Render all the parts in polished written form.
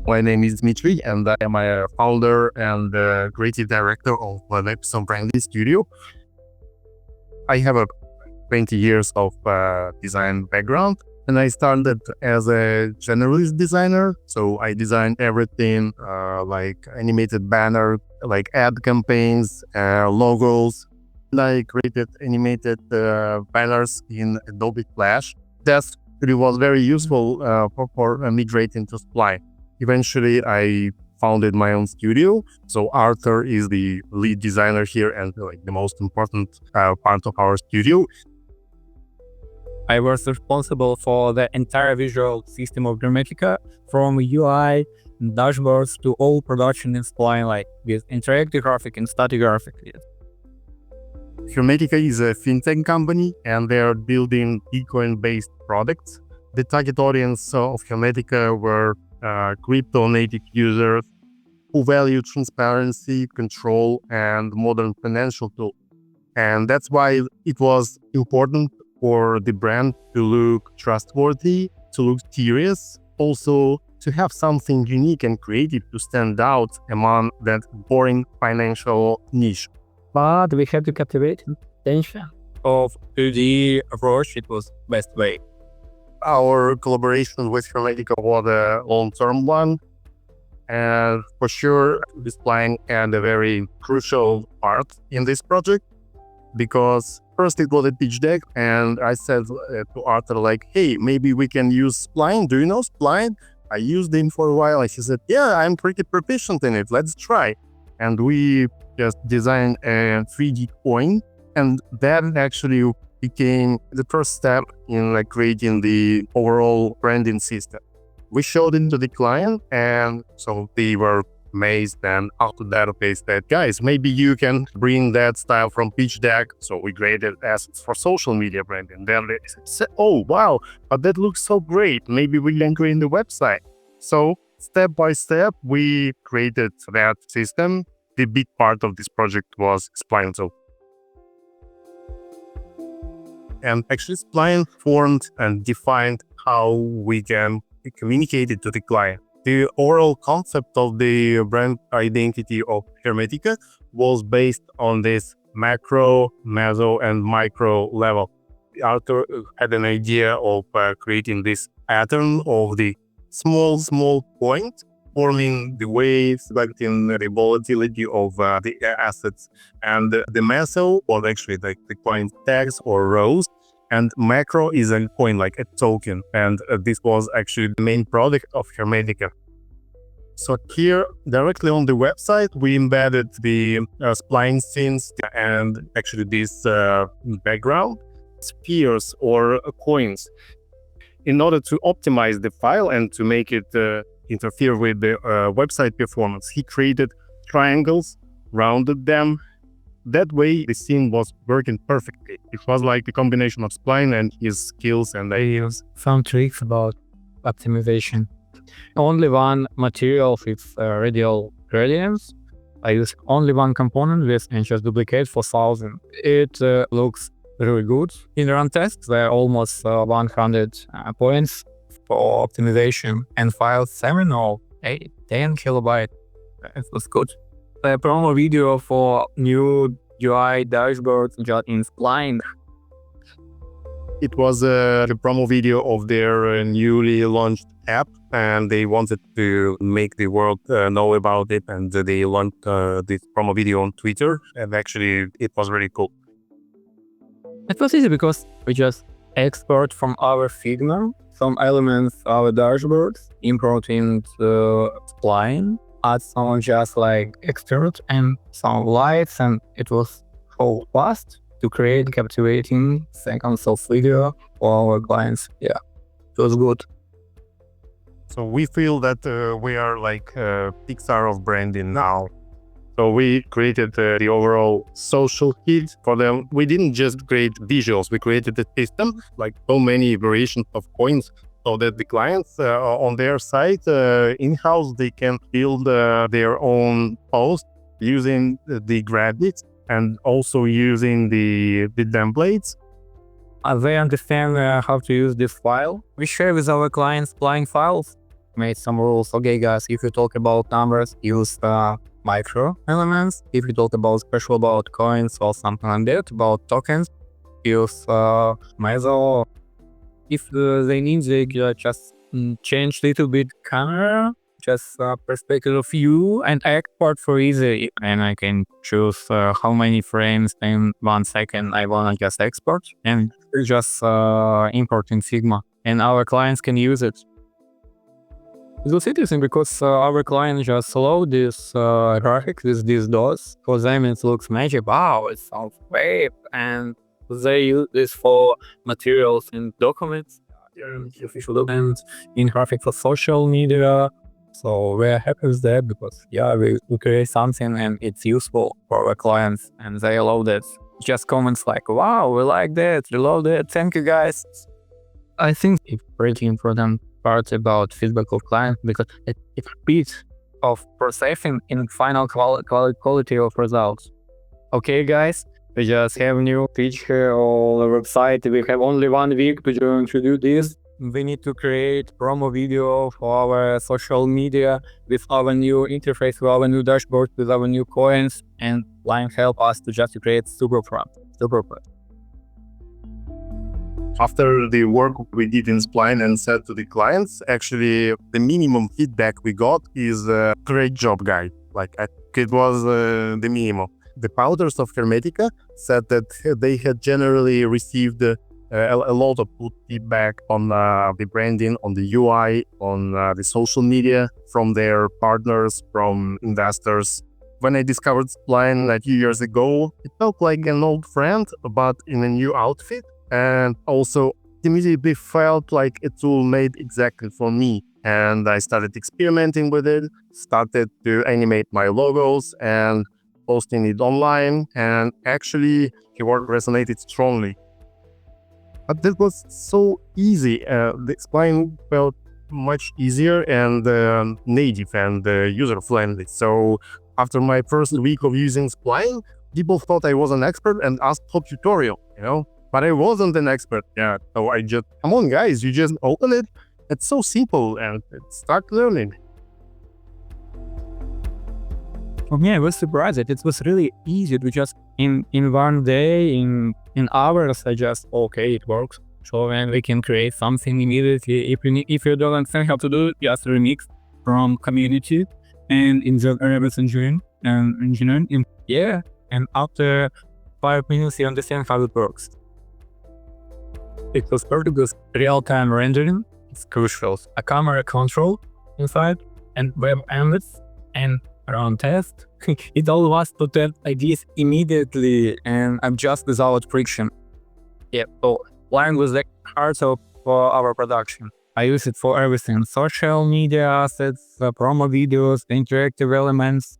My name is Dmitry, and I am a founder and creative director of Lepisov Branding studio. I have a 20 years of design background, and I started as a generalist designer. So I designed everything like animated banner, like ad campaigns, logos. And I created animated banners in Adobe Flash. That really was very useful for migrating to Spline. Eventually, I founded my own studio. So Arthur is the lead designer here and the most important part of our studio. I was responsible for the entire visual system of Hermetica, from UI, dashboards to all production in Spline, like with interactive graphic and static graphic. Hermetica is a fintech company, and they are building Bitcoin-based products. The target audience of Hermetica were crypto-native users who value transparency, control, and modern financial tools. And that's why it was important for the brand to look trustworthy, to look serious, also to have something unique and creative to stand out among that boring financial niche. But we had to captivate attention of 2D approach. It was best way. Our collaboration with Hermetica was a long-term one, and for sure, Spline had a very crucial part in this project, because first it was a pitch deck, and I said to Arthur, like, hey, maybe we can use Spline. Do you know Spline? I used him for a while, and he said, yeah, I'm pretty proficient in it. Let's try. And we just designed a 3D coin, and that actually became the first step in creating the overall branding system. We showed it to the client, and so they were amazed. And after that, they said, guys, maybe you can bring that style from pitch deck. So we created assets for social media branding. Then they said, oh, wow, but that looks so great. Maybe we can create the website. So step by step, we created that system. The big part of this project was Spline. And actually, Spline formed and defined how we can communicate it to the client. The overall concept of the brand identity of Hermetica was based on this macro, meso, and micro level. Arthur had an idea of creating this pattern of the small points, forming the waves, reflecting the volatility of the assets. And the meso was actually like the coin tags or rows, and macro is a coin, like a token. And this was actually the main product of Hermetica. So here, directly on the website, we embedded the spline scenes and actually this background, spheres or coins. In order to optimize the file and to make it interfere with the website performance, he created triangles, rounded them. That way, the scene was working perfectly. It was like a combination of Spline and his skills, and I used some tricks about optimization. Only one material with radial gradients. I use only one component with and just duplicate for 1,000. It looks really good. In run tests, there are almost 100 points for optimization, and files 7 or 8, 10 kilobyte. It was good. The promo video for new UI dashboards just in Spline. It was the promo video of their newly launched app, and they wanted to make the world know about it, and they launched this promo video on Twitter, and actually it was really cool. It was easy because we just export from our Figma some elements of our dashboards, import into Spline, add some just like expert and some lights, and it was so fast to create captivating seconds of video for our clients. Yeah, it was good. So we feel that we are like Pixar of branding now. So we created the overall social kit for them. We didn't just create visuals, we created a system, like so many variations of coins, so that the clients on their site, in-house, they can build their own post using the graphics and also using the templates. They understand how to use this file. We share with our clients Spline files. made some rules. Okay, guys, if you talk about numbers, use micro elements. If you talk about special about coins or something like that, about tokens, use meso. If they need, they just change little bit camera, just perspective of view, and export for easy. And I can choose how many frames in 1 second I wanna just export, and just import in Figma, and our clients can use it. It was interesting because our client just load this graphic with these dots. For them it looks magic. Wow, it sounds great. And they use this for materials in documents, official documents, in graphic for social media. So we're happy with that because we create something and it's useful for our clients, and they love it. Just comments like, wow, we like that, we love that, thank you guys. I think it's pretty important part about feedback of clients because it's a bit of processing in final quality of results. Okay, guys, we just have new feature on the website. We have only 1 week to do this. We need to create promo video for our social media with our new interface, with our new dashboard, with our new coins, and client help us to just create super product. After the work we did in Spline and said to the clients, actually the minimum feedback we got is great job, guy. Like it was the minimum. The founders of Hermetica said that they had generally received a lot of good feedback on the branding, on the UI, on the social media from their partners, from investors. When I discovered Spline a few years ago, it felt like an old friend, but in a new outfit. And also immediately felt like a tool made exactly for me. And I started experimenting with it, started to animate my logos and posting it online. And actually, the work resonated strongly. But that was so easy. The Spline felt much easier and native and user-friendly. So after my first week of using Spline, people thought I was an expert and asked for tutorial, But I wasn't an expert, So I just, come on guys, you just open it. It's so simple and start learning. For me, I was surprised that it was really easy to just in 1 day, in hours, I just, okay, it works. So then we can create something immediately. If you don't understand how to do it, just remix from community and insert reverse engineering. And after 5 minutes, you understand how it works. It was perfect because real-time rendering is crucial. A camera control inside and web endless and run test. It allows to test ideas immediately and adjust without friction. So Spline was the heart of our production. I use it for everything: social media assets, promo videos, interactive elements.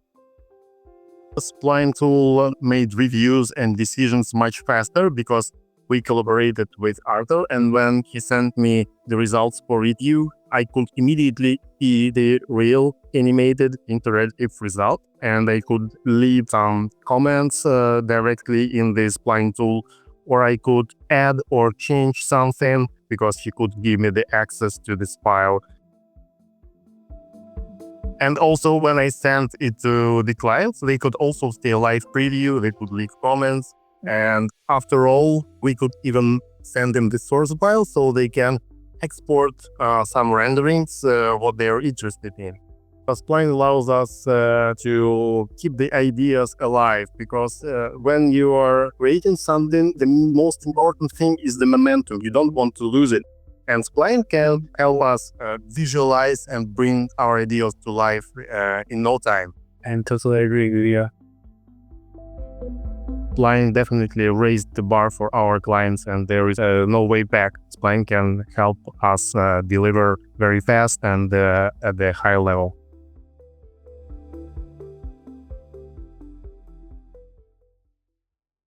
The Spline tool made reviews and decisions much faster because we collaborated with Arthur, and when he sent me the results for review, I could immediately see the real animated interactive result, and I could leave some comments directly in the Spline tool, or I could add or change something because he could give me the access to this file. And also when I sent it to the clients, they could also stay a live preview, they could leave comments. And after all, we could even send them the source file so they can export some renderings, what they're interested in. Spline allows us to keep the ideas alive because when you are creating something, the most important thing is the momentum. You don't want to lose it. And Spline can help us visualize and bring our ideas to life in no time. And totally agree with you. Spline definitely raised the bar for our clients, and there is no way back. Spline can help us deliver very fast and at a high level.